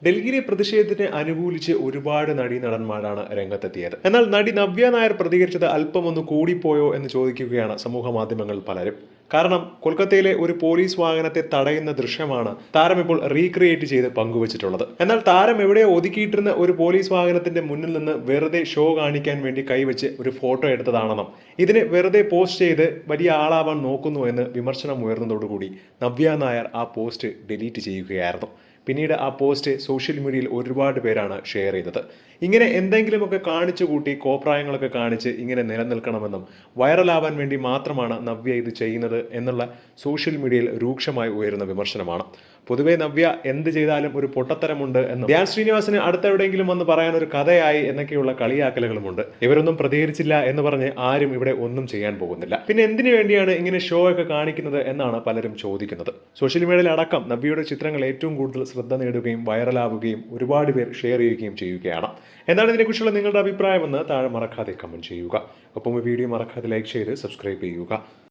ഡൽഹിയിലെ പ്രതിഷേധത്തിന് അനുകൂലിച്ച് ഒരുപാട് നടീനടന്മാരാണ് രംഗത്തെത്തിയത്. എന്നാൽ നടി നവ്യ നായർ പ്രതികരിച്ചത് അല്പം ഒന്ന് കൂടിപ്പോയോ എന്ന് ചോദിക്കുകയാണ് സമൂഹ മാധ്യമങ്ങൾ പലരും. കാരണം കൊൽക്കത്തയിലെ ഒരു പോലീസ് വാഹനത്തെ തടയുന്ന ദൃശ്യമാണ് താരം ഇപ്പോൾ റീക്രിയേറ്റ് ചെയ്ത് പങ്കുവച്ചിട്ടുള്ളത്. എന്നാൽ താരം എവിടെയോ ഒതുക്കിയിട്ടിരുന്ന ഒരു പോലീസ് വാഹനത്തിന്റെ മുന്നിൽ നിന്ന് വെറുതെ ഷോ കാണിക്കാൻ വേണ്ടി കൈവച്ച് ഒരു ഫോട്ടോ എടുത്തതാണെന്നും ഇതിനെ വെറുതെ പോസ്റ്റ് ചെയ്ത് വലിയ ആളാവാൻ നോക്കുന്നു എന്ന് വിമർശനം ഉയർന്നതോടുകൂടി നവ്യ നായർ ആ പോസ്റ്റ് ഡിലീറ്റ് ചെയ്യുകയായിരുന്നു. പിന്നീട് ആ പോസ്റ്റ് സോഷ്യൽ മീഡിയയിൽ ഒരുപാട് പേരാണ് ഷെയർ ചെയ്തത്. ഇങ്ങനെ എന്തെങ്കിലുമൊക്കെ കാണിച്ചു കൂട്ടി കോപ്രായങ്ങളൊക്കെ കാണിച്ച് ഇങ്ങനെ നിലനിൽക്കണമെന്നും വൈറലാവാൻ വേണ്ടി മാത്രമാണ് നവ്യ ഇത് ചെയ്യുന്നത് എന്നുള്ള സോഷ്യൽ മീഡിയയിൽ രൂക്ഷമായി ഉയരുന്ന വിമർശനമാണ്. പൊതുവെ നവ്യ എന്ത് ചെയ്താലും ഒരു പൊട്ടത്തരമുണ്ട് എന്നും ധ്യാൻ ശ്രീനിവാസിന് അടുത്തെവിടെയെങ്കിലും വന്ന് പറയാൻ ഒരു കഥയായി എന്നൊക്കെയുള്ള കളിയാക്കലുകളുമുണ്ട്. ഇവരൊന്നും പ്രതികരിച്ചില്ല എന്ന് പറഞ്ഞ് ആരും ഇവിടെ ഒന്നും ചെയ്യാൻ പോകുന്നില്ല. പിന്നെ എന്തിനു വേണ്ടിയാണ് ഇങ്ങനെ ഷോ ഒക്കെ കാണിക്കുന്നത് എന്നാണ് പലരും ചോദിക്കുന്നത്. സോഷ്യൽ മീഡിയയിൽ അടക്കം നവ്യയുടെ ചിത്രങ്ങൾ ഏറ്റവും കൂടുതൽ ശ്രദ്ധ നേടുകയും വൈറലാവുകയും ഒരുപാട് പേർ ഷെയർ ചെയ്യുകയും ചെയ്യുകയാണ്. എന്താണ് ഇതിനെക്കുറിച്ചുള്ള നിങ്ങളുടെ അഭിപ്രായമെന്ന് താഴെ മറക്കാതെ കമന്റ് ചെയ്യുക. ഒപ്പം ഈ വീഡിയോ മറക്കാതെ ലൈക്ക് ചെയ്ത് സബ്സ്ക്രൈബ് ചെയ്യുക.